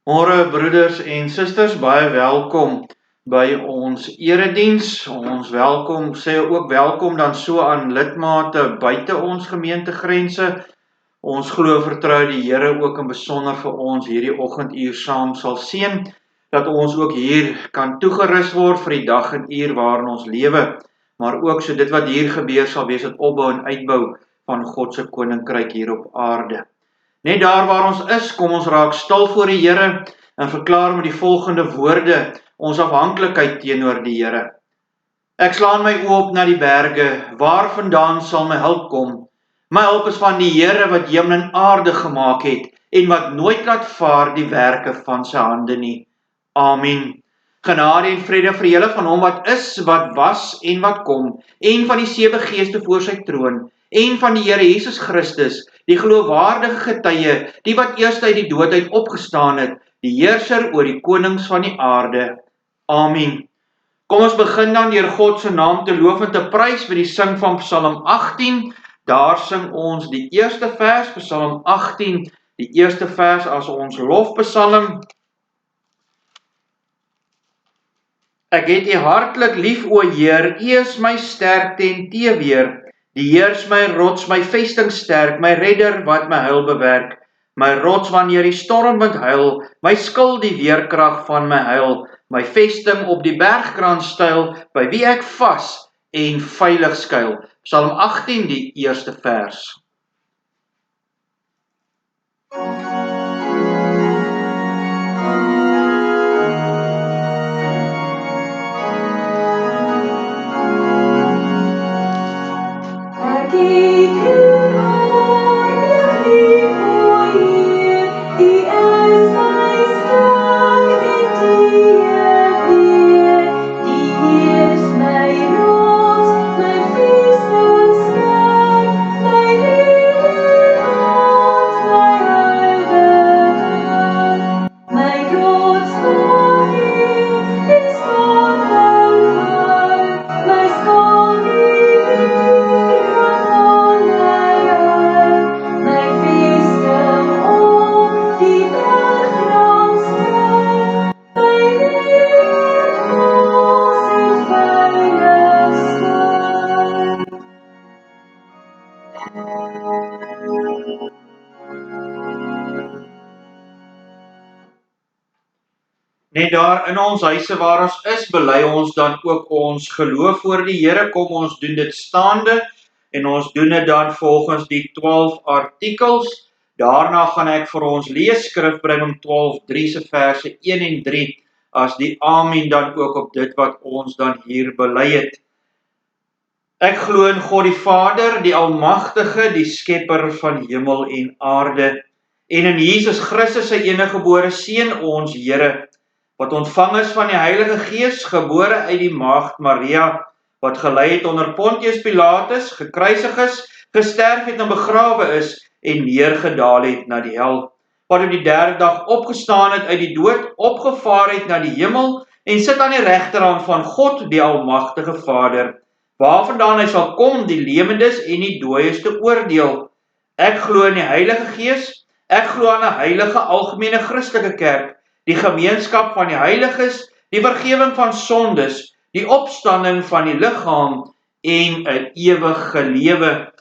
Môre broeders en susters, baie welkom by ons Erediens. Ons sê ook welkom dan so aan lidmate buite ons gemeentegrense. Ons glo vertrou die Here ook in besonder vir ons hierdie oggenduur saam sal seën, dat ons ook hier kan toegerus word vir die dag en uur waarin ons lewe, maar ook so dit wat hier gebeur sal wees het opbou en uitbou van God se koninkryk hier op aarde. Net daar waar ons is, kom ons raak stil voor die Here en verklaar met die volgende woorde ons afhanklikheid teenoor die Here. Ek slaan my oë op na die berge, waarvandaan sal my hulp kom? My hulp is van die Here wat hemel en aarde gemaak het en wat nooit laat vaar die werke van sy hande nie. Amen. Genade en vrede vir julle van hom wat is, wat was en wat kom, en van die 7 geeste voor sy troon, en van die Here Jesus Christus, die geloofwaardige getuie, die wat eers uit die dood uit opgestaan het, die heerser oor die konings van die aarde. Amen. Kom ons begin dan deur God se naam te loof en te prys met die sing van Psalm 18. Daar sing ons die eerste vers, Psalm 18, die eerste vers as ons lofpsalm. Ek het U hartlik lief, o Heer, U is my sterkte en teeweer. Die Heer is my rots, my vesting sterk, my redder wat my heil bewerk. My rots wanneer die stormwind huil, my skild die weerkrag van my heil. My vesting op die bergkraan styl, by wie ek vas en veilig skuil. Psalm 18, die eerste vers. Net daar in ons huise waar ons is, bely ons dan ook ons geloof voor die Here. Kom ons doen dit staande en ons doen dit dan volgens die 12 artikels. Daarna gaan ek vir ons lees Skrifbreiding 12:3 se verse 1 en 3 as die amen dan ook op dit wat ons dan hier bely het. Ek glo in God die Vader, die Almagtige, die Skepper van hemel en aarde, en in Jesus Christus sy eniggebore Seun, ons Here, wat ontvang is van die Heilige Gees, gebore uit die maagd Maria, wat gelei het onder Pontius Pilatus, gekruisig is, gesterf het en begrawe is, en neergedaal het na die hel, wat op die 3de dag opgestaan het uit die dood, opgevaar het na die hemel, en sit aan die regterhand van God, die Almagtige Vader, waarvandaan hy sal kom die lewendes en die dooies te oordeel. Ek glo in die Heilige Gees, ek glo aan 'n heilige algemene Christelike kerk, die gemeenskap van die heiliges, die vergifnis van sondes, die opstanding van die liggaam en 'n ewige lewe.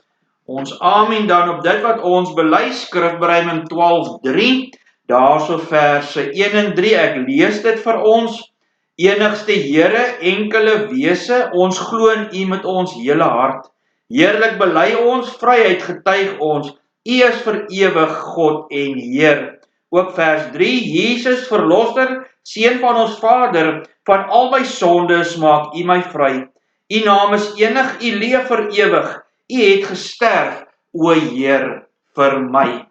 Ons amen dan op dit wat ons bely, Skrifbreiding 12:3, daarso verse 1 en 3, ek lees dit vir ons. Enigste Here, enkele wese, ons glo in U met ons hele hart. Heerlik bely ons, vryheid getuig ons, U is vir ewig God en Heer. Ook vers 3, Jesus verlosser, Seun van ons Vader, van al my sondes maak U my vry. U naam is enig, U leef vir ewig, U het gesterf, o Heer, vir my.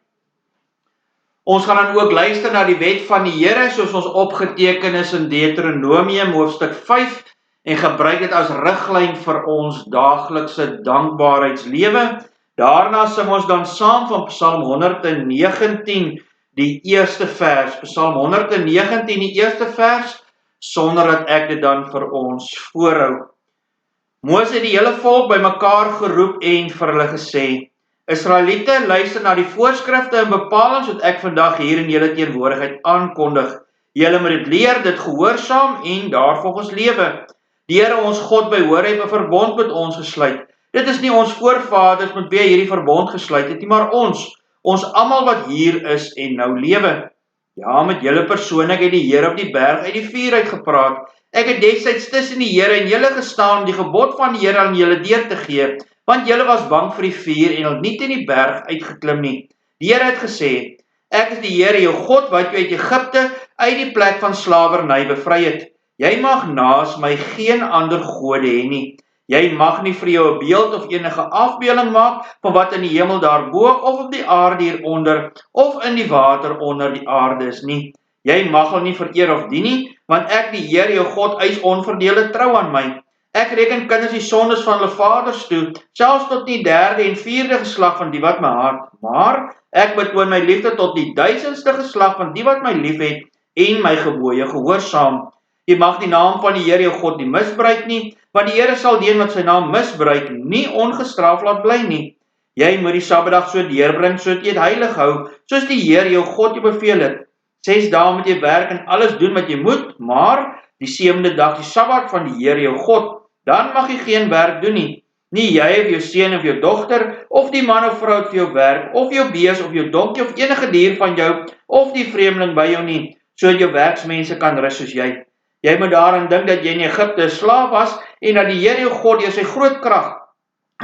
Ons gaan dan ook luister na die wet van die Here, soos ons opgeteken is in Deuteronomium hoofstuk 5, en gebruik dit as riglyn vir ons daaglikse dankbaarheidslewe. Daarna sing ons dan saam van Psalm 119, die eerste vers, Psalm 119, die eerste vers, sonder dat ek dit dan vir ons voorhou. Moses het die hele volk bymekaar geroep en vir hulle gesê, Israeliete, luister na die voorskrifte en bepalings wat ek vandag hier in julle teenwoordigheid aankondig. Julle moet dit leer, dit gehoorsaam en daarvolgens lewe. Die Here ons God by Horeb 'n verbond met ons gesluit. Dit is nie ons voorvaders met wie hy hierdie verbond gesluit het nie, maar ons almal wat hier is en nou lewe. Ja, met julle persoonlik het die Here op die berg uit die vuur uit gepraat. Ek het destyds tussen die Here en julle gestaan om die gebod van die Here aan julle deur te gee, want julle was bang vir die vuur en het nie teen die berg uitgeklim nie. Die Here het gesê, ek is die Here jou God wat jou uit Egipte uit die plek van slawerny bevry het. Jy mag naas my geen ander gode hê nie. Jy mag nie vir jou 'n beeld of enige afbeelding maak van wat in die hemel daarbo of op die aarde hieronder of in die water onder die aarde is nie. Jy mag hulle nie vereer of dien nie, want ek die Here jou God eis onverdeelde trou aan my. Ek reken kinders die sondes van hulle vaders toe, selfs tot die 3de en 4de geslag van die wat my haat. Maar ek betoon my liefde tot die 1000ste geslag van die wat my liefhet en my gebooie gehoorsaam. Jy mag die naam van die Here jou God nie misbruik nie, want die Here sal die een wat sy naam misbruik nie ongestraf laat bly nie. Jy moet die Sabbatdag so deurbring sodat jy dit heilig hou, soos die Here jou God jou beveel het. 6 dae moet jy werk en alles doen wat jy moet, maar die 7de dag die Sabbat van die Here jou God, dan mag jy geen werk doen nie. Nie jy of jou seun of jou dogter, of die man of vrou wat vir jou werk, of jou bees of jou donkie of enige dier van jou, of die vreemdeling by jou nie, sodat jou werksmense kan rus soos jy. Jy moet daaraan dink dat jy in Egipte 'n slaaf was en dat die Here jou God deur sy groot krag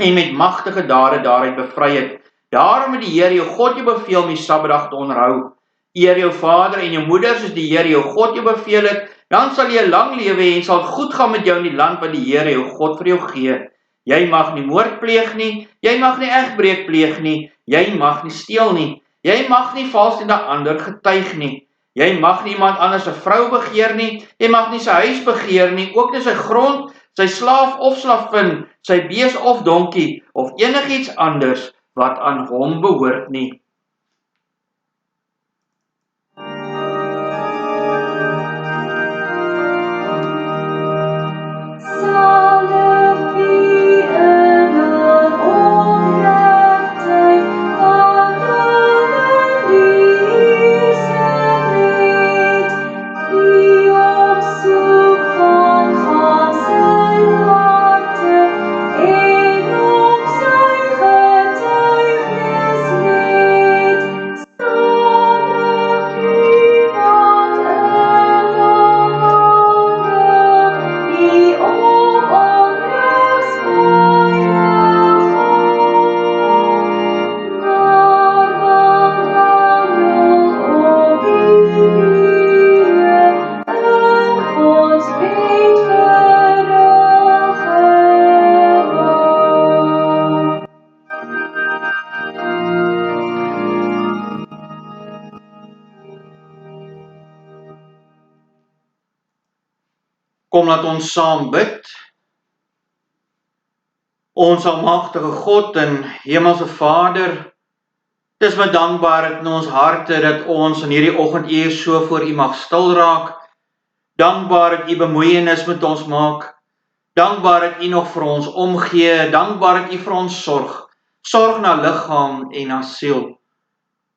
en met magtige dade daaruit bevry het. Daarom het die Here jou God jou beveel om die Sabbatdag te onderhou. Eer jou vader en jou moeder soos die Here jou God jou beveel het, dan sal jy lang lewe hê en sal goed gaan met jou in die land wat die Here jou God vir jou gee. Jy mag nie moord pleeg nie, jy mag nie egbreek pleeg nie, jy mag nie steel nie, jy mag nie vals teen 'n ander getuig nie. Jy mag nie iemand anders 'n vrou begeer nie, jy mag nie sy huis begeer nie, ook nie sy grond, sy slaaf of slavin, sy bees of donkie, of enigiets anders wat aan hom behoort nie. Kom, laat ons saam bid. Ons almagtige God en Hemelse Vader, dit is met dankbaarheid in ons harte dat ons in hierdie oggenduur so voor U mag stil raak. Dankbaar dat U bemoeienis met ons maak. Dankbaar dat U nog vir ons omgee. Dankbaar dat U vir ons sorg. Sorg na liggaam en na siel.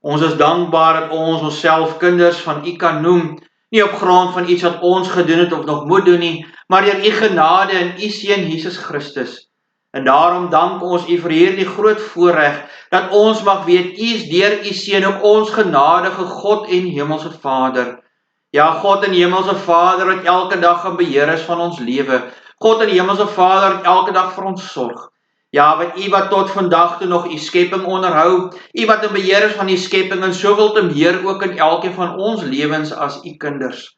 Ons is dankbaar dat ons onsself kinders van U kan noem, nie op grond van iets wat ons gedoen het of nog moet doen nie, maar deur U genade in U Seun Jesus Christus. En daarom dank ons U vir hierdie groot voorreg, dat ons mag weet, U is deur U Seun ook ons genadige God en Hemelse Vader. Ja, God en Hemelse Vader wat elke dag in beheer is van ons lewe. God en Hemelse Vader wat elke dag vir ons sorg. Ja, wat U wat tot vandag toe nog U skepping onderhou, U wat in beheer is van U skepping en soveel te meer ook in elkeen van ons lewens as U kinders.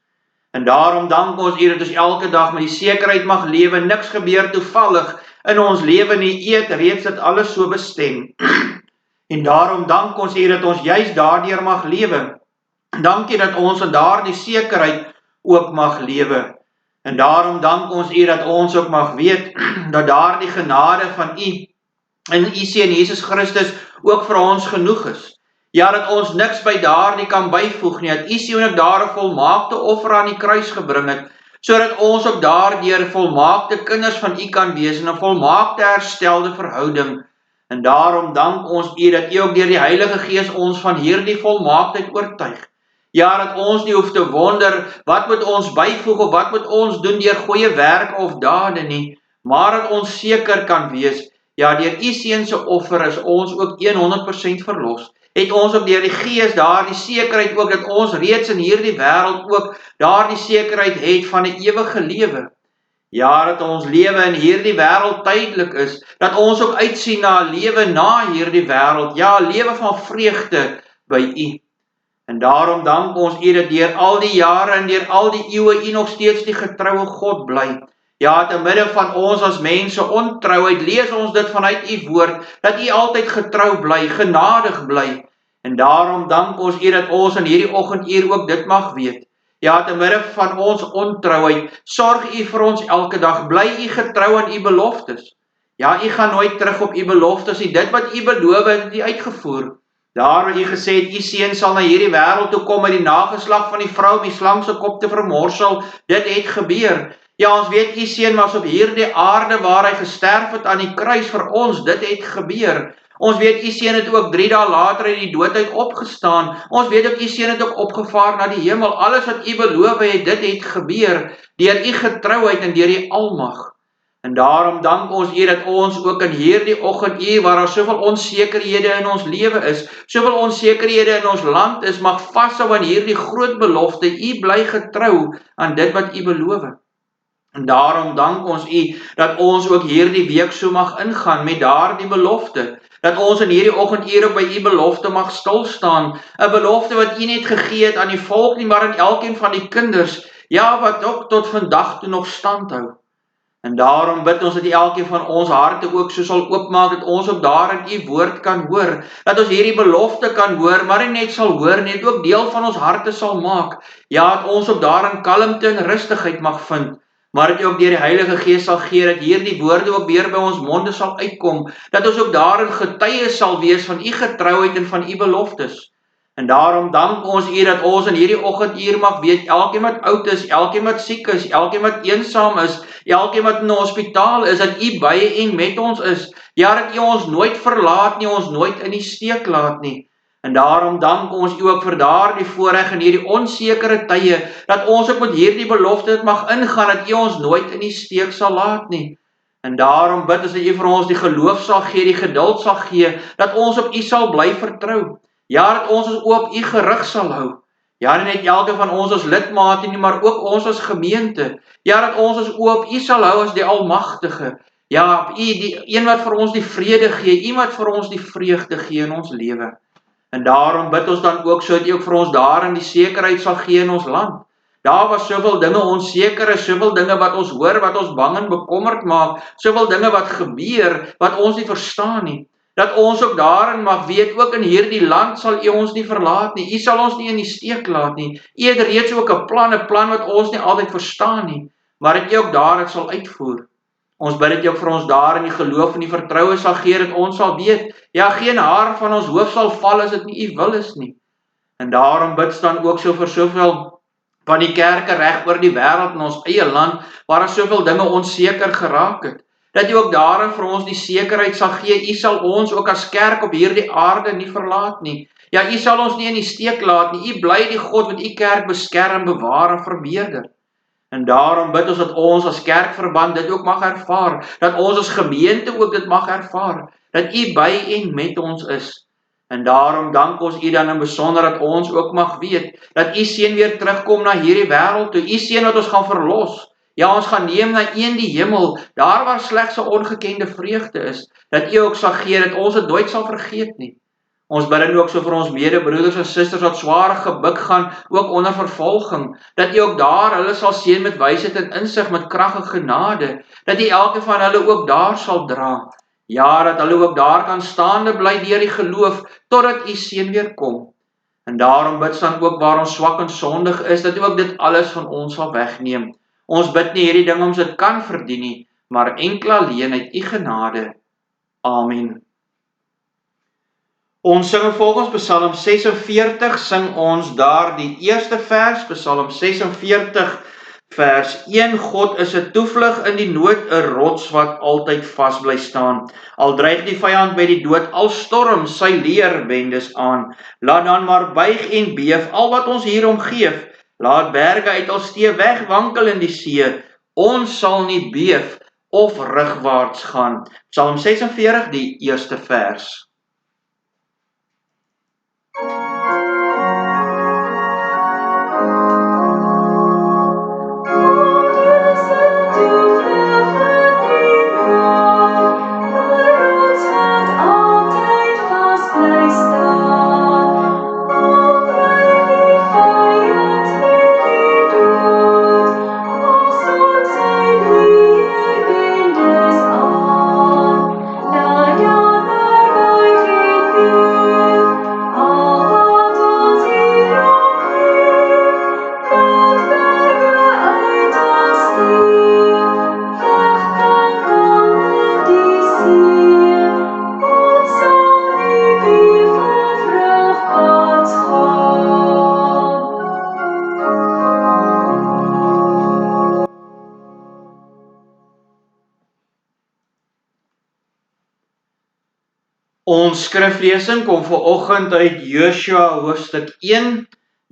En daarom dank ons U dat ons elke dag met die sekerheid mag lewe, niks gebeur toevallig in ons lewe nie, U het reeds dit alles so bestem. En daarom dank ons U dat ons juis daardeur mag lewe. Dankie dat ons in daardie sekerheid ook mag lewe. En daarom dank ons U dat ons ook mag weet dat daardie genade van U in U Seun Jesus Christus ook vir ons genoeg is. Ja, dat ons niks by daardie kan byvoeg nie, dat U Seun ook daar 'n volmaakte offer aan die kruis gebring het, sodat ons ook daardeur volmaakte kinders van U kan wees in 'n volmaakte herstelde verhouding. En daarom dank ons U dat U ook deur die Heilige Gees ons van hierdie volmaaktheid oortuig. Ja, dat ons nie hoef te wonder, wat moet ons byvoeg of wat moet ons doen deur goeie werke of dade nie, maar dat ons seker kan wees, ja, deur U Seun se offer is ons ook 100% verlos. Het ons ook deur die Gees daardie sekerheid ook, dat ons reeds in hierdie wêreld ook daardie sekerheid het van 'n ewige lewe. Ja, dat ons lewe in hierdie wêreld tydelik is, dat ons ook uitsien na 'n lewe na hierdie wêreld, ja, 'n lewe van vreugde by U. En daarom dank ons U dat deur al die jare en deur al die eeue U nog steeds die getroue God bly. Ja, te midde van ons as mense ontrouheid, lees ons dit vanuit U woord, dat U altyd getrou bly, genadig bly. En daarom dank ons U dat ons in hierdie oggenduur ook dit mag weet. Ja, te midde van ons ontrouheid, sorg U vir ons elke dag, bly U getrou aan U beloftes. Ja, U gaan nooit terug op U beloftes nie, dit wat U beloof het U uitgevoer. Daar waar U gesê het, U Seun sal na hierdie wêreld toe kom met die nageslag van die vrou om die slang se kop te vermorsel, dit het gebeur. Ja, ons weet U Seun was op hierdie aarde waar hy gesterf het aan die kruis vir ons, dit het gebeur. Ons weet U Seun het ook 3 dae later uit die dood uit opgestaan. Ons weet ook U Seun het ook opgevaar na die hemel. Alles wat U beloof het, dit het gebeur deur U getrouheid en deur U almag. En daarom dank ons U dat ons ook in hierdie oggenduur waar daar soveel onsekerhede in ons lewe is, soveel onsekerhede in ons land is, mag vashou aan hierdie groot belofte. U bly getrou aan dit wat U beloof het. En daarom dank ons U dat ons ook hierdie week so mag ingaan met daardie belofte. Dat ons in hierdie oggenduur ook by U belofte mag stil staan. 'n Belofte wat U net gegee het aan die volk nie, maar aan elkeen van die kinders. Ja, wat ook tot vandag toe nog standhou. En daarom bid ons dat elkeen van ons harte ook so sal oopmaak, dat ons ook daarin U woord kan hoor. Dat ons hierdie belofte kan hoor, maar nie net sal hoor nie, dit ook deel van ons harte sal maak. Ja, dat ons ook daarin kalmte en rustigheid mag vind. Maar dat U ook deur die Heilige Gees sal gee, dat hierdie woorde ook weer by ons monde sal uitkom. Dat ons ook daarin getuies sal wees van U getrouheid en van U beloftes. En daarom dank ons U dat ons in hierdie oggenduur mag weet, elkeen wat oud is, elkeen wat siek is, elkeen wat eensaam is, elkeen wat in 'n hospitaal is, dat U by en met ons is. Ja, dat U ons nooit verlaat nie, ons nooit in die steek laat nie. En daarom dank ons U ook vir daardie voorreg in hierdie onsekere tye, dat ons ook met hierdie belofte mag ingaan, dat U ons nooit in die steek sal laat nie. En daarom bid ons dat U vir ons die geloof sal gee, die geduld sal gee, dat ons op U sal bly vertrou. Ja, dat ons ons op U gerig sal hou. Ja, nie net elke van ons as lidmate nie, maar ook ons as gemeente. Ja, dat ons ons op U sal hou as die Almagtige. Ja, op U, die een wat vir ons die vrede gee, U wat vir ons die vreugde gee in ons lewe. En daarom bid ons dan ook so dat U ook vir ons daarin die sekerheid sal gee in ons land. Daar was soveel dinge onseker is, soveel dinge wat ons hoor, wat ons bang en bekommerd maak, soveel dinge wat gebeur, wat ons nie verstaan nie. Dat ons ook daarin mag weet, ook in hierdie land sal U ons nie verlaat nie. U sal ons nie in die steek laat nie. U het reeds ook 'n plan wat ons nie altyd verstaan nie, maar dat U ook daarin sal uitvoer. Ons bid dat U ook vir ons daarin die geloof en die vertroue sal gee, dat ons sal weet, ja, geen haar van ons hoof sal val as dit nie U wil is nie. En daarom bid staan ook so vir soveel van die kerke reg oor die wêreld in ons eie land, waar daar soveel dinge onseker geraak het. Dat U ook daarin vir ons die sekerheid sal gee, U sal ons ook as kerk op hierdie aarde nie verlaat nie. Ja, U sal ons nie in die steek laat nie. U bly die God wat U kerk beskerm, bewaar en vermeerder. En daarom bid ons dat ons as kerkverband dit ook mag ervaar, dat ons as gemeente ook dit mag ervaar, dat U by en met ons is. En daarom dank ons U dan in besonder dat ons ook mag weet, dat U Seun weer terugkom na hierdie wêreld toe, U Seun wat ons gaan verlos. Ja, ons gaan neem na een die hemel, daar waar slegs 'n ongekende vreugde is, dat U ook sal gee, dat ons dit nooit sal vergeet nie. Ons bid dan ook so vir ons medebroeders en susters wat swaar gebuk gaan, ook onder vervolging, dat U ook daar hulle sal seën met wysheid en insig, met krag en genade, dat U elke van hulle ook daar sal dra. Ja, dat hulle ook daar kan staande bly deur die geloof, totdat U Seun weer kom. En daarom bid dan ook waar ons swak en sondig is, dat U ook dit alles van ons sal wegneem. Ons bid nie hierdie ding om dit kan verdien nie, maar enkel alleen uit U genade. Amen. Ons sing volgens Psalm 46, sing ons daar die eerste vers, Psalm 46 Vers 1, God is 'n toevlug in die nood, 'n rots wat altyd vas bly staan. Al dreig die vyand met die dood, al storm sy leerbendes aan. Laat dan maar buig en beef, al wat ons hier omgeef. Laat berge uit al steef wegwankel in die see. Ons sal nie beef of rugwaarts gaan. Psalm 46, die eerste vers. Ons skriflesing kom vanoggend uit Joshua hoofstuk 1,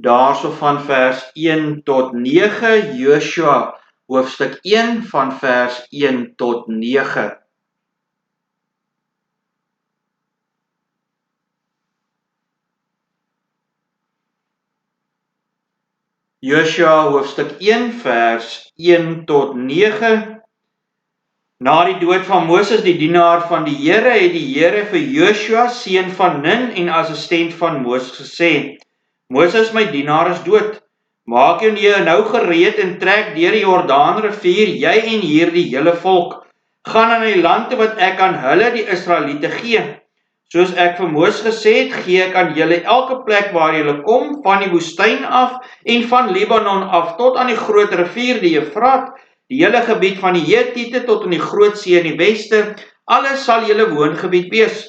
daarso van vers 1 tot 9, Joshua hoofstuk 1 van vers 1 tot 9. Joshua hoofstuk 1 vers 1 tot 9. Na die dood van Moses, die dienaar van die Here, het die Here vir Joshua, seun van Nun en assistent van Moses gesê: Moses, my dienaar, is dood. Maak jou nou gereed en trek deur die Jordaanrivier, jy en hierdie hele volk. Gaan na die land toe wat ek aan hulle, die Israeliete, gee. Soos ek vir Moses gesê het, gee ek aan julle elke plek waar julle kom, van die woestyn af en van Libanon af tot aan die groot rivier, die Eufraat, die hele gebied van die Hetiete tot in die groot see in die weste, alles sal julle woongebied wees.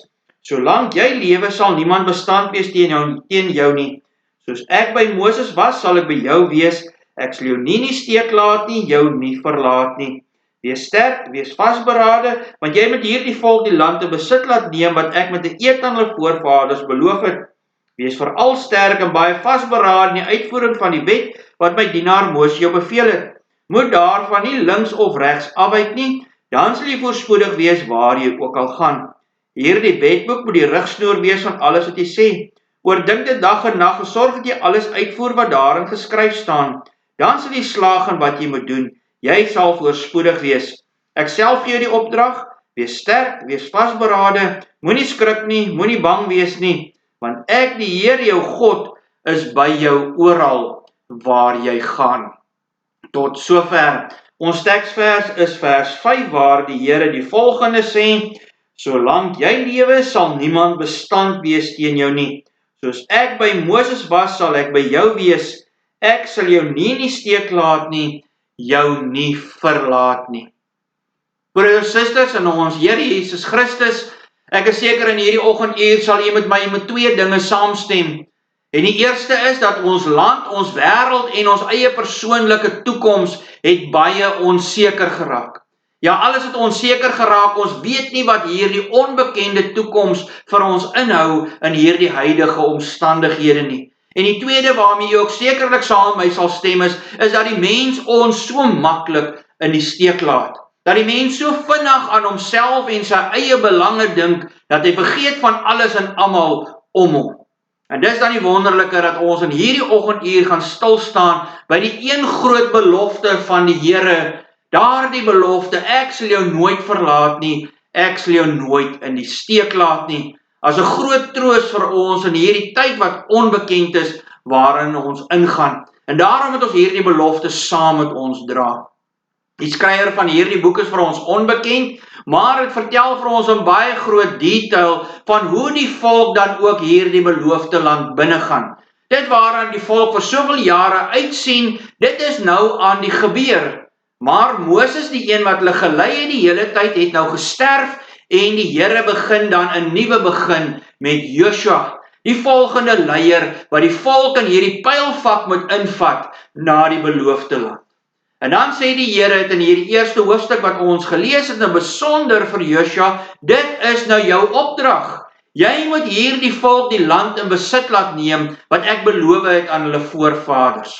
Solank jy lewe, sal niemand bestand wees teen jou nie. Soos ek by Moses was, sal ek by jou wees. Ek sal jou nie steek laat nie, jou nie verlaat nie. Wees sterk, wees vasberade, want jy moet hierdie volk die land te besit laat neem wat ek met 'n eed aan hulle voorvaders beloof het. Wees veral sterk en baie vasberade in die uitvoering van die wet wat my dienaar Moses jou beveel het. Moet daarvan nie links of regs afwyk nie, dan sal jy voorspoedig wees waar jy ook al gaan. Hierdie wetboek moet die rigsnoer wees van alles wat jy sê. Oordink dit dag en nag en sorg dat jy alles uitvoer wat daarin geskryf staan. Dan sal jy slaag in wat jy moet doen. Jy sal voorspoedig wees. Ek self gee jou die opdrag, wees sterk, wees vasberade, moenie skrik nie, moenie bang wees nie, want ek, die Here jou God, is by jou oral waar jy gaan. Tot sover. Ons teksvers is vers 5 waar die Here die volgende sê: Solank jy lewe, sal niemand bestand wees teen jou nie. Soos ek by Moses was, sal ek by jou wees. Ek sal jou nie steek laat nie, jou nie verlaat nie. Broers en susters in ons Here Jesus Christus, ek is seker in hierdie oggenduur sal jy met my met twee dinge saamstem. En die eerste is dat ons land, ons wêreld en ons eie persoonlike toekoms het baie onseker geraak. Ja, alles het onseker geraak, ons weet nie wat hierdie onbekende toekoms vir ons inhou in hierdie huidige omstandighede nie. En die tweede waarmee jy ook sekerlik saam met my sal stem is dat die mens ons so maklik in die steek laat. Dat die mens so vinnig aan homself en sy eie belange dink, dat hy vergeet van alles en almal om hom. En dis dan die wonderlike dat ons in hierdie oggenduur gaan stil staan by die een groot belofte van die Here. Daardie belofte, ek sal jou nooit verlaat nie, ek sal jou nooit in die steek laat nie. As 'n groot troos vir ons in hierdie tyd wat onbekend is waarin ons ingaan. En daarom moet ons hierdie belofte saam met ons dra. Die skrywer van hierdie boek is vir ons onbekend, maar dit vertel vir ons in baie groot detail van hoe die volk dan ook hierdie beloofde land binnegaan. Dit waaraan die volk vir soveel jare uitsien, dit is nou aan die gebeur. Maar Moses, die een wat hulle gelei het die hele tyd, het nou gesterf en die Here begin dan 'n nuwe begin met Joshua, die volgende leier wat die volk in hierdie pylvak moet invat na die beloofde land. En dan sê die Here het in hierdie eerste hoofstuk wat ons gelees het, en besonder vir Josua, dit is nou jou opdrag. Jy moet hierdie volk die land in besit laat neem, wat ek beloof het aan hulle voorvaders.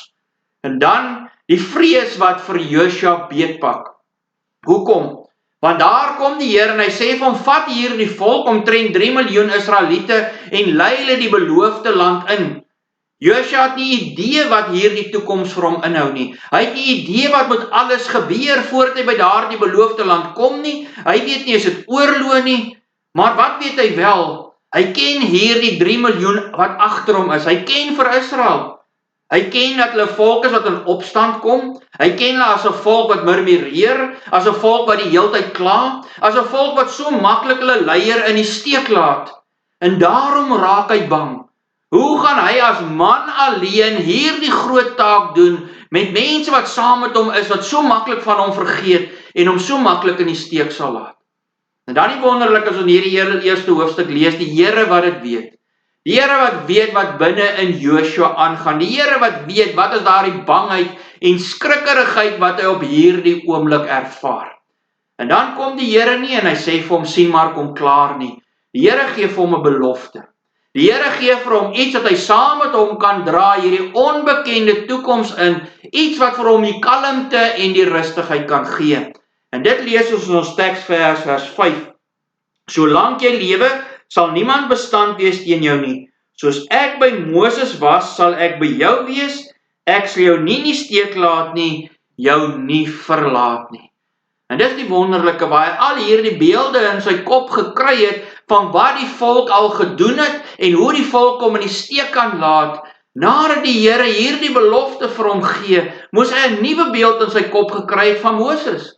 En dan die vrees wat vir Josua beetpak. Hoekom? Want daar kom die Here en hy sê vir hom, vat hierdie volk, omtrent 3 miljoen Israeliete, en lei hulle die beloofde land in. Josua het nie idee wat hierdie toekoms vir hom inhou nie. Hy het nie idee wat moet alles gebeur voordat hy by daardie beloofde land kom nie. Hy weet nie, is dit oorlog nie. Maar wat weet hy wel? Hy ken hierdie 3 miljoen wat agter hom is. Hy ken vir Israel. Hy ken dat hulle volk is wat in opstand kom. Hy ken hulle as 'n volk wat murmureer, as 'n volk wat die heeltyd kla, as 'n volk wat so maklik hulle leier in die steek laat. En daarom raak hy bang. Hoe gaan hy as man alleen hierdie groot taak doen met mense wat saam met hom is, wat so maklik van hom vergeet en hom so maklik in die steek sal laat? En dan die wonderlik as ons hierdie eerste hoofstuk lees, die Here wat dit weet. Die Here wat weet wat binne in Josua aangaan. Die Here wat weet wat is daardie bangheid en skrikkerigheid wat hy op hierdie oomblik ervaar. En dan kom die Here nie en hy sê vir hom, sien maar, kom klaar nie. Die Here gee vir hom 'n belofte. Die Here gee vir hom iets wat hy saam met hom kan dra, hierdie onbekende toekoms in, iets wat vir hom die kalmte en die rustigheid kan gee. En dit lees ons in ons teksvers, vers 5. Solank jy lewe, sal niemand bestand wees teen jou nie. Soos ek by Moses was, sal ek by jou wees. Ek sal jou nie in die steek laat nie, jou nie verlaat nie. En dis die wonderlike, waar hy al hierdie beelde in sy kop gekry het, van wat die volk al gedoen het, en hoe die volk hom in die steek kan laat. Nadat die Here hierdie belofte vir hom gee, moes hy 'n nuwe beeld in sy kop gekry het van Moses.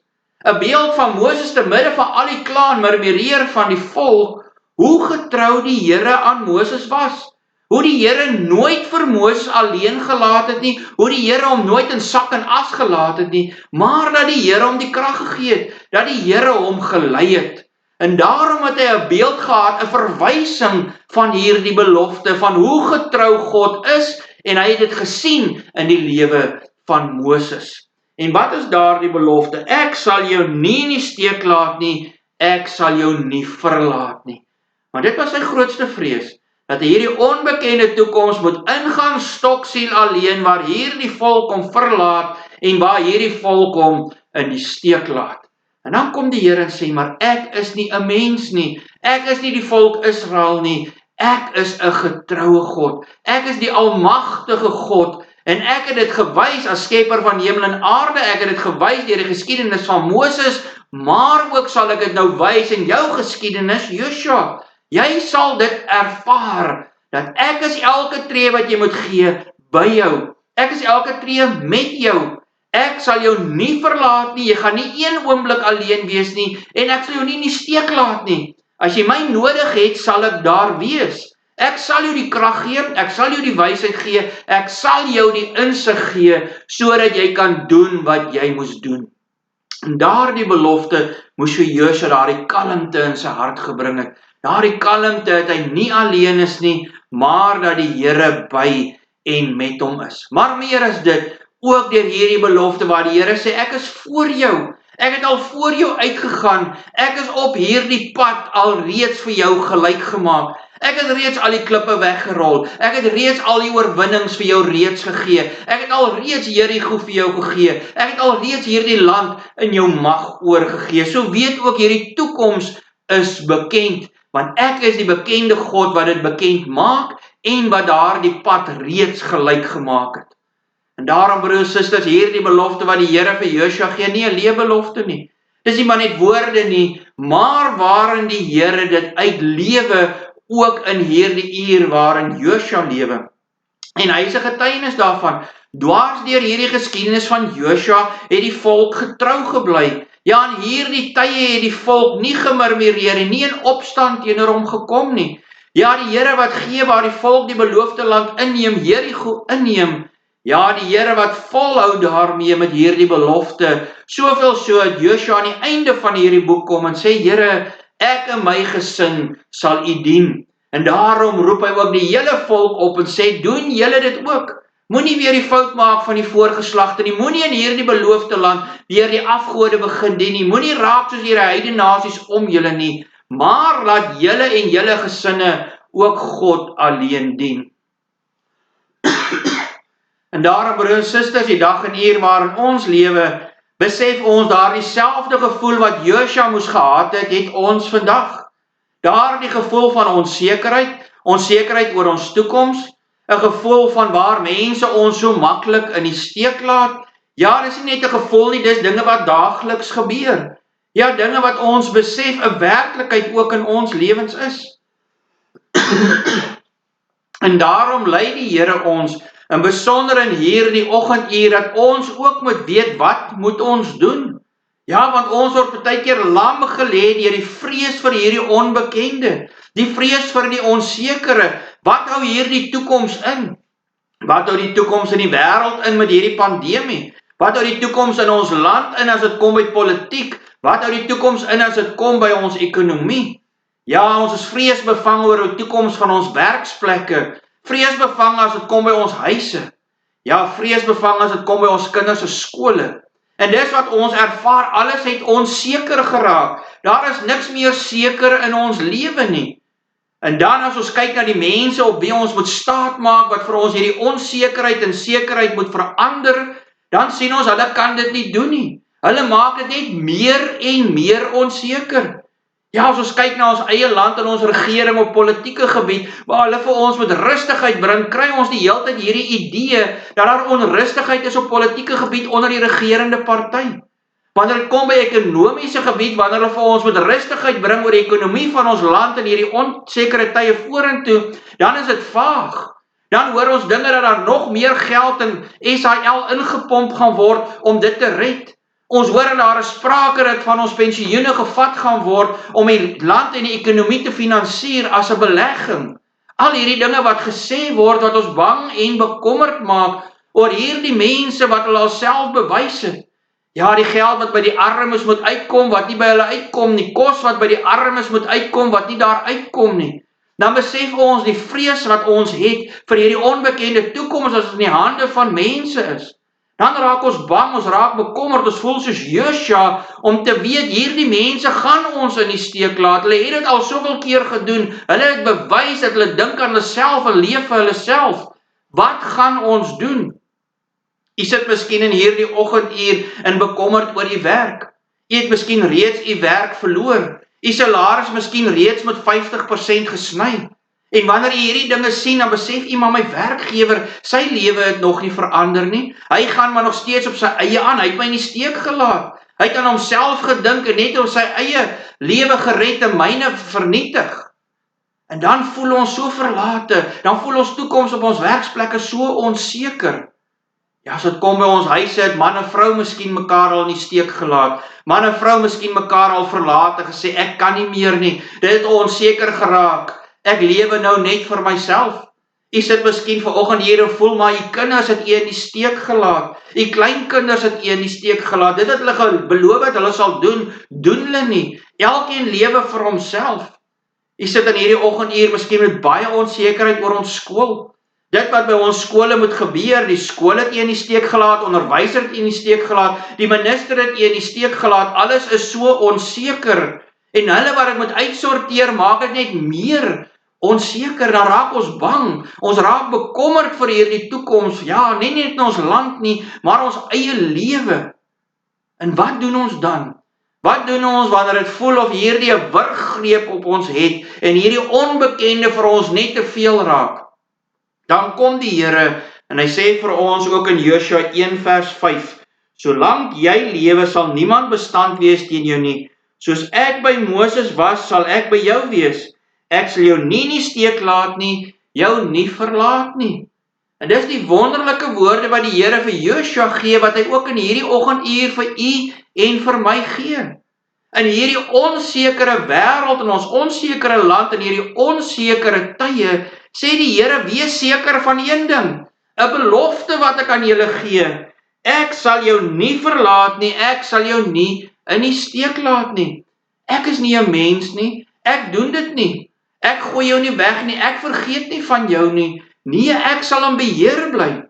'n Beeld van Moses te midde van al die kla en murmureer van die volk, hoe getrou die Here aan Moses was. Hoe die Here nooit vir Moses alleen gelaat het nie, hoe die Here hom nooit in sak en as gelaat het nie, maar dat die Here hom die krag gegee het, dat die Here hom gelei het. En daarom het hy 'n beeld gehad, 'n verwysing van hierdie belofte, van hoe getrou God is, en hy het dit gesien in die lewe van Moses. En wat is daardie belofte? Ek sal jou nie in die steek laat nie, ek sal jou nie verlaat nie. Maar dit was sy grootste vrees, dat hy hierdie onbekende toekoms moet ingaan stoksiel alleen, waar hierdie volk hom verlaat, en waar hierdie volk hom in die steek laat. En dan kom die Here en sê, maar ek is nie 'n mens nie, ek is nie die volk Israel nie, ek is 'n getroue God, ek is die almagtige God, en ek het dit gewys as skepper van hemel en aarde, ek het dit gewys deur die geskiedenis van Moses, maar ook sal ek dit nou wys in jou geskiedenis, Josua. Jy sal dit ervaar, dat ek is elke tree wat jy moet gee by jou, ek is elke tree met jou, ek sal jou nie verlaat nie, jy gaan nie een oomblik alleen wees nie, en ek sal jou nie in die steek laat nie. As jy my nodig het, sal ek daar wees. Ek sal jou die krag gee, ek sal jou die wysheid gee, ek sal jou die insig gee, sodat jy kan doen wat jy moes doen. En daardie belofte moes vir Josua daardie kalmte in sy hart gebring het. Daardie kalmte dat hy nie alleen is nie, maar dat die Here by en met hom is. Maar meer as dit, ook deur hierdie belofte waar die Here sê, ek is voor jou, ek het al voor jou uitgegaan, ek is op hierdie pad al reeds vir jou gelyk gemaak, ek het reeds al die klippe weggerol, ek het reeds al die oorwinnings vir jou reeds gegee, ek het al reeds Jerigo vir jou gegee, ek het al reeds hierdie land in jou mag oorgegee. So weet ook hierdie toekoms is bekend, want ek is die bekende God wat dit bekend maak en wat daardie pad reeds gelyk gemaak het. En daarom, broers en susters, hierdie belofte wat die Here vir Josua gee, nie 'n leebelofte nie. Dis nie maar net woorde nie, maar waarin die Here dit uitlewe, ook in hierdie uur waarin Josua lewe. En hy is 'n getuienis daarvan. Dwars deur hierdie geskiedenis van Josua het die volk getrou gebly. Ja, in hierdie tye het die volk nie gemurmureer en nie in opstand teenoor hom gekom nie. Ja, die Here wat gee waar die volk die beloofde land inneem, Jerigo inneem. Ja, die Here wat volhou daarmee met hierdie belofte. Soveel so dat Josua aan die einde van hierdie boek kom en sê, Here, ek en my gesin sal U dien. En daarom roep hy ook die hele volk op en sê, doen julle dit ook. Moenie weer die fout maak van die voorgeslagte nie. Moenie in hierdie beloofde land weer die afgode begin dien nie. Moenie raak soos hierdie heidene nasies om julle nie. Maar laat julle en julle gesinne ook God alleen dien. En daarom, broers en susters, die dag en uur waarin ons lewe, besef ons daar dieselfde gevoel wat Josua moes gehad het ons vandag. Daar die gevoel van onsekerheid oor ons toekoms, 'n gevoel van waar mense ons so maklik in die steek laat. Ja, dis nie net 'n gevoel nie, dis dinge wat daagliks gebeur. Ja, dinge wat ons besef 'n werklikheid ook in ons lewens is. En daarom lei die Here ons, in besonder in hierdie oggenduur, dat ons ook moet weet wat moet ons doen. Ja, want ons word baie keer lam gelê deur die vrees vir hierdie onbekende, die vrees vir die onsekere. Wat hou hierdie toekoms in? Wat hou die toekoms in die wêreld in met hierdie pandemie? Wat hou die toekoms in ons land in as dit kom by politiek? Wat hou die toekoms in as dit kom by ons ekonomie? Ja, ons is vreesbevang oor die toekoms van ons werksplekke. Vreesbevang as dit kom by ons huise. Ja, vreesbevang as dit kom by ons kinders se skole. En dis wat ons ervaar, alles het onseker geraak. Daar is niks meer seker in ons lewe nie. En dan as ons kyk na die mense op wie ons moet staatmaak, wat vir ons hierdie onsekerheid en sekerheid moet verander, dan sien ons, hulle kan dit nie doen nie. Hulle maak dit net meer en meer onseker. Ja, as ons kyk na ons eie land en ons regering op politieke gebied, waar hulle vir ons met rustigheid bring, kry ons die hele tyd hierdie idee, dat daar onrustigheid is op politieke gebied onder die regerende party. Wanneer dit kom by ekonomiese gebied, wanneer hulle vir ons met rustigheid bring oor die ekonomie van ons land en hierdie onsekere tye vorentoe, dan is dit vaag. Dan hoor ons dinge dat daar nog meer geld in SAL ingepomp gaan word om dit te red. Ons hoor dat daar 'n sprake dat van ons pensioene gevat gaan word om die land en die ekonomie te finansier as 'n belegging. Al hierdie dinge wat gesê word, wat ons bang en bekommerd maak oor hierdie mense wat hulle alself bewys het. Ja, die geld wat by die armes moet uitkom, wat nie by hulle uitkom nie. Kos wat by die armes moet uitkom, wat nie daar uitkom nie. Dan besef ons die vrees wat ons het vir hierdie onbekende toekoms as dit in die hande van mense is. Dan raak ons bang, ons raak bekommerd, ons voel soos Josua, om te weet, hierdie mense gaan ons in die steek laat. Hulle het dit al soveel keer gedoen, hulle het bewys dat hulle dink aan hulle self en leef vir hulle self. Wat gaan ons doen? U sit miskien in hierdie oggenduur en bekommerd oor u werk. U het miskien reeds u werk verloor. U salaris miskien reeds met 50% gesny. En wanneer u hierdie dinge sien, dan besef u, maar my werkgewer, sy lewe het nog nie verander nie. Hy gaan maar nog steeds op sy eie aan, hy het my in die steek gelaat. Hy het aan homself gedink en net om sy eie lewe gered en myne vernietig. En dan voel ons so verlate, dan voel ons toekoms op ons werksplekke so onseker. Ja, as dit kom by ons huise, het man en vrou miskien mekaar al in die steek gelaat. Man en vrou miskien mekaar al verlaat en gesê, ek kan nie meer nie, dit het onseker geraak. Ek lewe nou net vir myself. U sit miskien vanoggend hier en voel, maar u kinders het u in die steek gelaat. U kleinkinders het u in die steek gelaat. Dit het hulle beloof het hulle sal doen, doen hulle nie. Elkeen lewe vir homself. U sit in hierdie oggenduur miskien met baie onsekerheid oor ons skool. Dit wat by ons skole moet gebeur, die skool het u in die steek gelaat, onderwyser het u in die steek gelaat, die minister het u in die steek gelaat, alles is so onseker. En hulle wat dit moet uitsorteer, maak dit net meer onseker, dan raak ons bang, ons raak bekommerd vir hierdie toekoms, ja, nie net in ons land nie, maar ons eie lewe. En wat doen ons dan? Wat doen ons wanneer dit voel of hierdie 'n wurggreep op ons het, en hierdie onbekende vir ons net te veel raak? Dan kom die Here, en hy sê vir ons ook in Josua 1 vers 5, solank jy lewe sal niemand bestand wees teen jou nie, soos ek by Moses was, sal ek by jou wees. Ek sal jou nie in die steek laat nie, jou nie verlaat nie. En dis die wonderlike woorde wat die Here vir Josua gee, wat hy ook in hierdie oggenduur vir u en vir my gee. In hierdie onsekere wêreld, in ons onsekere land, in hierdie onsekere tye, sê die Here, wees seker van een ding, 'n belofte wat ek aan julle gee. Ek sal jou nie verlaat nie, ek sal jou nie in die steek laat nie. Ek is nie 'n mens nie, ek doen dit nie. Ek gooi jou nie weg nie, ek vergeet nie van jou nie. Nee, ek sal in beheer bly.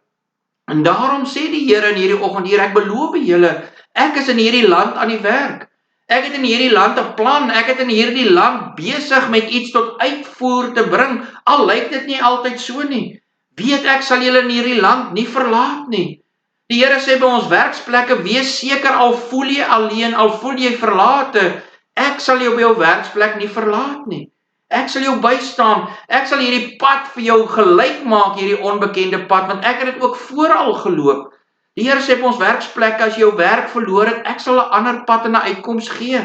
En daarom sê die Here in hierdie oggend hier, ek beloof julle, ek is in hierdie land aan die werk. Ek het in hierdie land 'n plan, ek het in hierdie land besig met iets tot uitvoer te bring, al lyk dit nie altyd so nie. Weet ek sal julle in hierdie land nie verlaat nie. Die Here sê by ons werksplekke, wees seker al voel jy alleen, al voel jy verlate, ek sal jou by jou werksplek nie verlaat nie. Ek sal jou bystaan, ek sal hierdie pad vir jou gelyk maak, hierdie onbekende pad, want ek het dit ook vooral geloop. Die Here sê op ons werksplekke, as jy jou werk verloor het, ek sal 'n ander pad en 'n uitkoms gee.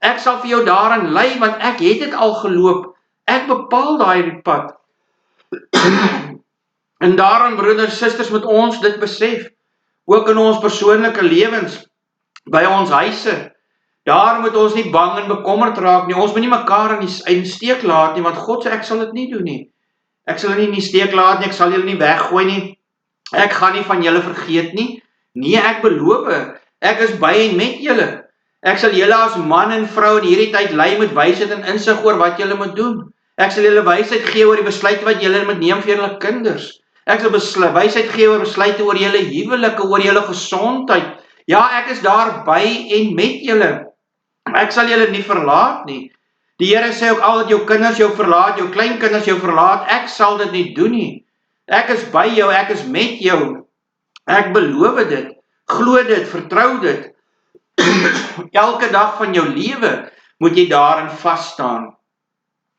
Ek sal vir jou daarin lei, want ek het dit al geloop. Ek bepaal daai pad. En daarom, broeders en susters, moet ons dit besef. Ook in ons persoonlike lewens, by ons huise. Daar moet ons nie bang en bekommerd raak nie. Ons moet nie mekaar in die steek laat nie, want God sê ek sal dit nie doen nie. Ek sal julle nie in die steek laat nie, ek sal julle nie weggooi nie. Ek gaan nie van julle vergeet nie. Nee, ek beloof, ek is by en met julle. Ek sal julle as man en vrou in hierdie tyd lei met wysheid en insig oor wat julle moet doen. Ek sal julle wysheid gee oor die besluite wat julle moet neem vir julle kinders. Ek sal wysheid gee oor besluite oor julle huwelike, oor julle gesondheid. Ja, ek is daar by en met julle. Ek sal julle nie verlaat nie. Die Here sê ook al dat jou kinders jou verlaat, jou kleinkinders jou verlaat, ek sal dit nie doen nie. Ek is by jou, ek is met jou. Ek beloof dit. Glo dit, vertrou dit. Elke dag van jou lewe moet jy daarin vas staan.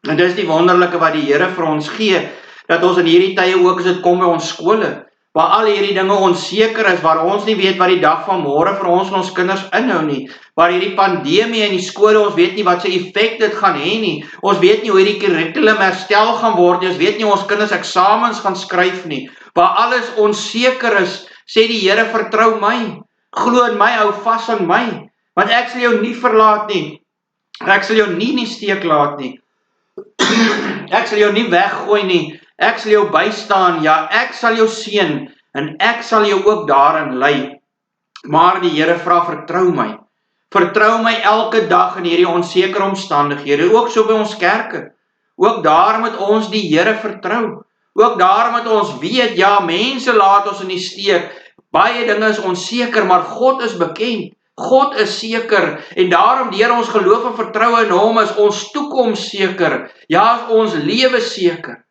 En dis die wonderlike wat die Here vir ons gee, dat ons in hierdie tye ook as dit kom by ons skole, waar al hierdie dinge onseker is, waar ons nie weet wat die dag van môre vir ons en ons kinders inhou nie, waar hierdie pandemie in die skole, ons weet nie wat se effek dit gaan hê nie, ons weet nie hoe hierdie kurrikulum herstel gaan word nie, ons weet nie hoe ons kinders eksamens gaan skryf nie, waar alles onseker is, sê die Here, vertrou my, glo in my, hou vas aan my, want ek sal jou nie verlaat nie, ek sal jou nie in die steek laat nie, ek sal jou nie weggooi nie, ek sal jou bystaan, ja, ek sal jou seën, en ek sal jou ook daarin lei. Maar die Here vra, vertrou my elke dag in hierdie onsekere omstandighede, ook so by ons kerke. Ook daar moet ons die Here vertrou. Ook daar moet ons weet, ja, mense laat ons in die steek. Baie dinge is onseker, maar God is bekend. God is seker, en daarom deur ons geloof en vertroue in hom is ons toekoms seker. Ja, is ons lewe seker.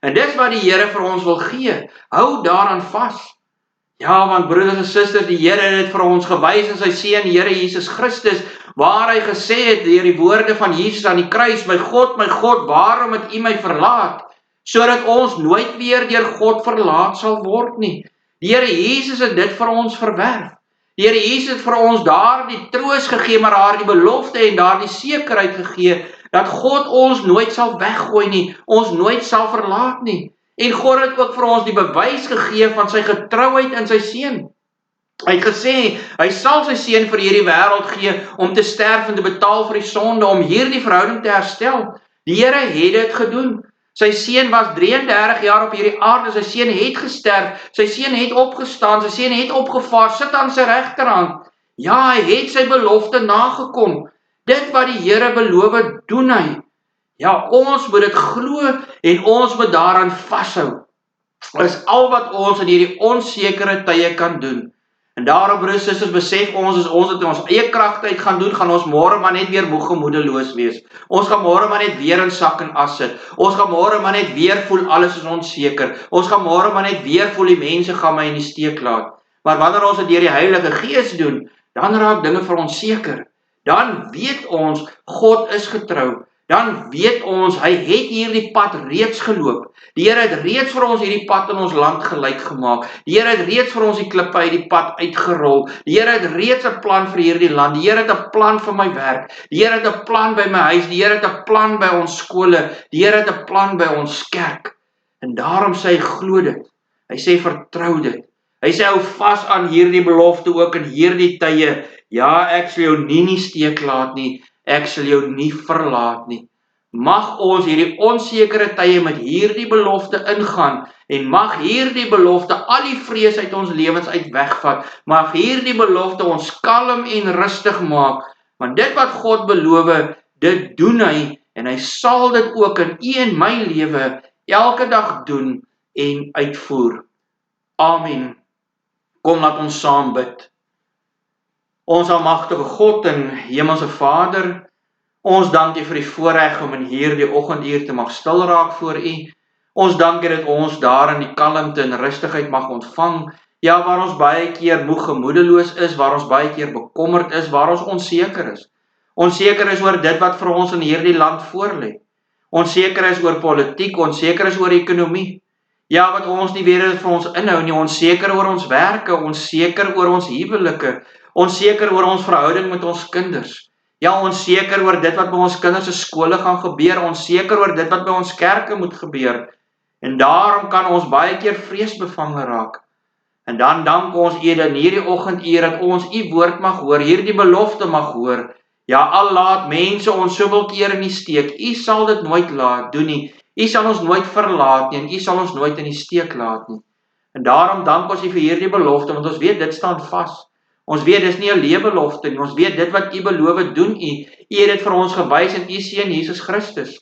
En dis wat die Here vir ons wil gee. Hou daaraan vas. Ja, want broeders en susters, die Here het dit vir ons gewys in sy seun, die Here Jesus Christus, waar hy gesê het deur die woorde van Jesus aan die kruis, my God, waarom het U my verlaat? Sodat ons nooit weer deur God verlaat sal word nie. Die Here Jesus het dit vir ons verwerf. Die Here Jesus het vir ons daardie troos gegee, maar daardie belofte en daardie sekerheid gegee, dat God ons nooit sal weggooi nie, ons nooit sal verlaat nie. En God het ook vir ons die bewys gegee van sy getrouheid in sy seun. Hy het gesê, hy sal sy seun vir hierdie wêreld gee, om te sterf en te betaal vir die sonde, om hierdie verhouding te herstel. Die Here het dit gedoen. Sy seun was 33 jaar op hierdie aarde, sy seun het gesterf, sy seun het opgestaan, sy seun het opgevaar, sit aan sy regterhand. Ja, hy het sy belofte nagekom. Dit wat die Here beloof, doen hy. Ja, ons moet dit glo en ons moet daaraan vashou. Dit is al wat ons in hierdie onsekere tye kan doen. En daarom, broers en susters, besef ons, as ons dit in ons eie kragte uit gaan doen, gaan ons môre maar net weer moeg gemoedeloos wees. Ons gaan môre maar net weer in sak en as sit. Ons gaan môre maar net weer voel alles is onseker. Ons gaan môre maar net weer voel die mense gaan my in die steek laat. Maar wanneer ons dit deur die Heilige Gees doen, dan raak dinge vir ons seker. Dan weet ons, God is getrou. Dan weet ons, hy het hierdie pad reeds geloop. Die Here het reeds vir ons hierdie pad in ons land gelyk gemaak. Die Here het reeds vir ons die klippe uit die pad uitgerol. Die Here het reeds 'n plan vir hierdie land. Die Here het 'n plan vir my werk. Die Here het 'n plan by my huis. Die Here het 'n plan by ons skole. Die Here het 'n plan by ons kerk. En daarom sê hy, glo dit. Hy sê, vertrou dit. Hy sê, hou vas aan hierdie belofte ook in hierdie tye. Ja, ek sal jou nie in die steek laat nie. Ek sal jou nie verlaat nie. Mag ons hierdie onsekere tye met hierdie belofte ingaan, en mag hierdie belofte al die vrees uit ons lewens uit wegvat. Mag hierdie belofte ons kalm en rustig maak, want dit wat God beloof, dit doen hy, en hy sal dit ook in u en my lewe elke dag doen en uitvoer. Amen. Kom, laat ons saam bid. Ons almagtige God en Hemelse Vader, ons dank U vir die voorreg om in hierdie oggenduur te mag stil raak voor U. Ons dank U dat ons daar in die kalmte en rustigheid mag ontvang. Ja, waar ons baie keer moeg gemoedeloos is, waar ons baie keer bekommerd is, waar ons onseker is. Onseker is oor dit wat vir ons in hierdie land voorlê. Onseker is oor politiek, onseker is oor ekonomie. Ja, wat ons nie weet wat vir ons inhou nie, onseker oor ons werke, onseker oor ons huwelike, onseker oor ons verhouding met ons kinders. Ja, onseker oor dit wat by ons kinders se skole gaan gebeur, onseker oor dit wat by ons kerke moet gebeur. En daarom kan ons baie keer vreesbevange raak. En dan dank ons U in hierdie oggenduur dat ons U woord mag hoor, hierdie belofte mag hoor. Ja, al laat mense ons soveel keer in die steek, U sal dit nooit laat doen nie. U sal ons nooit verlaat nie en U sal ons nooit in die steek laat nie. En daarom dank ons U vir hierdie belofte, want ons weet dit staan vas. Ons weet dis nie 'n leebelofte nie. Ons weet dit wat U beloof doen U. U het dit vir ons gewys in U seun Jesus Christus.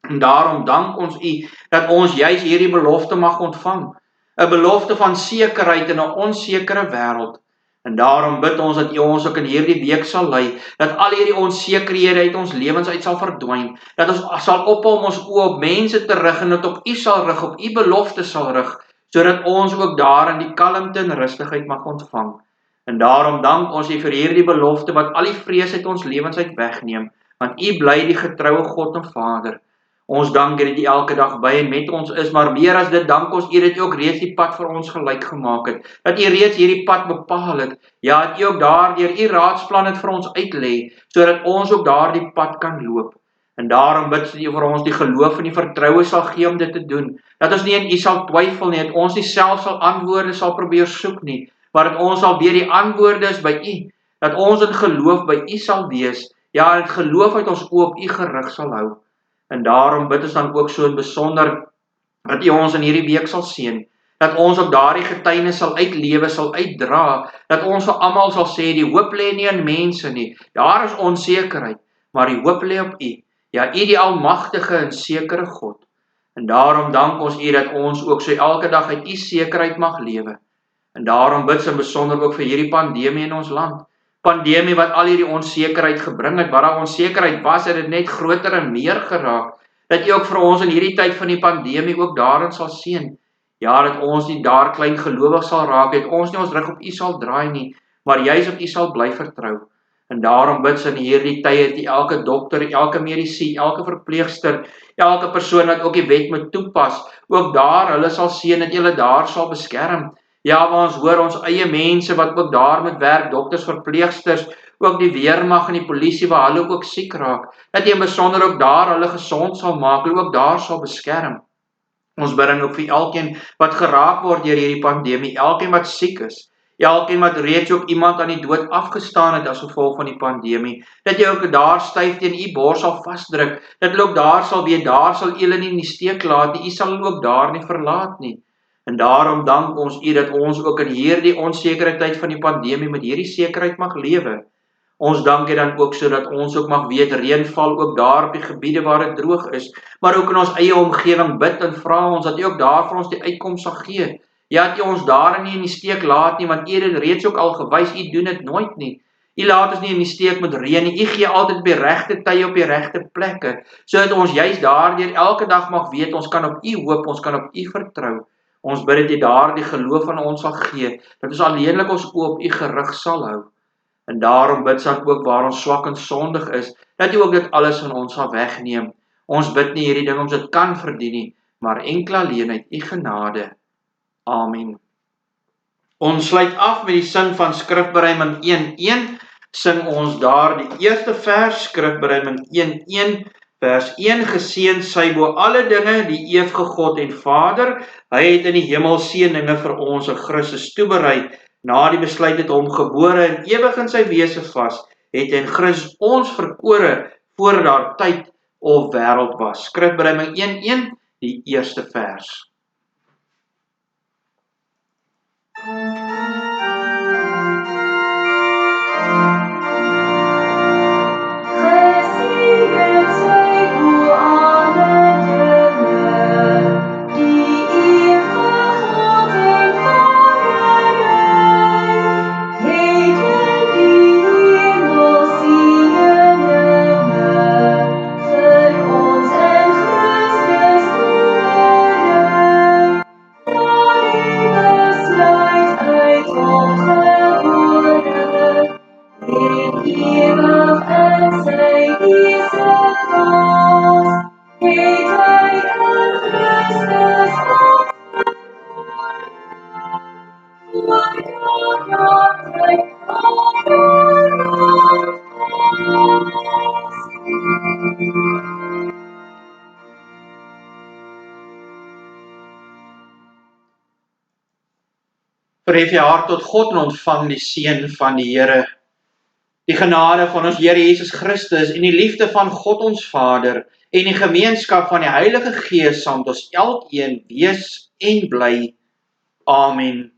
En daarom dank ons U dat ons juis hierdie belofte mag ontvang. 'n Belofte van sekerheid in 'n onsekere wêreld. En daarom bid ons dat U ons ook in hierdie week sal lei, dat al hierdie onsekerhede uit ons lewens uit sal verdwyn, dat ons sal ophou om ons oë op mense te rig en dit op U sal rig, op U belofte sal rig, sodat ons ook daar in die kalmte en rustigheid mag ontvang. En daarom dank ons U vir hierdie belofte wat al die vrees uit ons lewens uit wegneem, want U bly die getroue God en Vader. Ons dank U dat U elke dag by en met ons is, maar meer as dit dank ons U dat U ook reeds die pad vir ons gelyk gemaak het, dat U reeds hierdie pad bepaal het, ja, dat U ook daardeur U raadsplan het vir ons uitlê, sodat ons ook daardie pad kan loop. En daarom bid U vir ons die geloof en die vertroue sal gee om dit te doen, dat ons nie in U sal twyfel nie, dat ons nie self sal antwoorde sal probeer soek nie, maar dat ons sal weet die antwoorde is by U, dat ons in geloof by U sal wees, ja, en geloof uit ons oë op U gerig sal hou. En daarom bid ons dan ook so in besonder dat U ons in hierdie week sal seën, dat ons op daardie getuienis sal uitlewe, sal uitdra, dat ons vir almal sal sê die hoop lê nie in mense nie. Daar is onsekerheid, maar die hoop lê op U. Ja, U die almagtige en sekere God. En daarom dank ons U dat ons ook so elke dag uit U sekerheid mag lewe. En daarom bid ons in besonder ook vir hierdie pandemie in ons land. Pandemie wat al hierdie onsekerheid gebring het, waar daar onsekerheid was, het dit net groter en meer geraak. Dat U ook vir ons in hierdie tyd van die pandemie ook daarin sal seën. Ja, dat ons nie daar klein gelowig sal raak, dat ons nie ons rug op U sal draai nie, maar juis op U sal bly vertrou. En daarom bid ons in hierdie tye dat U elke dokter, elke medisy, elke verpleegster, elke persoon wat ook die wet moet toepas, ook daar hulle sal seën, dat U hulle daar sal beskerm. Ja, maar ons hoor ons eie mense wat ook daar met werk, dokters, verpleegsters, ook die weermag en die polisie waar hulle ook siek raak, dat U in besonder ook daar hulle gesond sal maak, hulle ook daar sal beskerm. Ons bid dan ook vir elkeen wat geraak word deur hierdie pandemie, elkeen wat siek is, elkeen wat reeds ook iemand aan die dood afgestaan het as gevolg van die pandemie, dat jy ook daar styf teen U bors sal vasdruk, dat hulle ook daar sal weet, daar sal U hulle nie in die steek laat nie, U sal hulle ook daar nie verlaat nie. En daarom dank ons U dat ons ook in hierdie onsekere tyd van die pandemie met hierdie sekerheid mag lewe. Ons dank U dan ook sodat ons ook mag weet, reën val ook daar op die gebiede waar dit droog is, maar ook in ons eie omgewing bid en vra ons dat U ook daar vir ons die uitkoms sal gee. Ja, dat U ons daar nie in die steek laat nie, want U het dit reeds ook al gewys, U doen dit nooit nie. U laat ons nie in die steek met reën nie, U gee altyd op die regte tye op die regte plekke, sodat ons juis daardeur elke dag mag weet, ons kan op U hoop, ons kan op U vertrou. Ons bid dat U daardie geloof aan ons sal gee, dat ons alleenlik ons oë op U gerig sal hou. En daarom bid ons ook waar ons swak en sondig is, dat U ook dit alles van ons sal wegneem. Ons bid nie hierdie ding ons dit kan verdien nie, maar enkel alleen uit U genade. Amen. Ons sluit af met die sing van Skrifbereiming 1:1. Sing ons daar die eerste vers, Skrifbereiming 1:1. Vers 1, geseën sy bo alle dinge die ewige God en Vader, hy het in die hemel seëninge vir ons in Christus toeberei, na die besluit het hom gebore en ewig in sy wese vas, het in Christus ons verkore, voor daar tyd of wêreld was. Skrifbereiming 1:1, die eerste vers. Verhef jou hart tot God en ontvang die seën van die Here. Die genade van ons Here Jesus Christus en die liefde van God ons Vader en die gemeenskap van die Heilige Gees saam met ons elkeen wees en bly. Amen.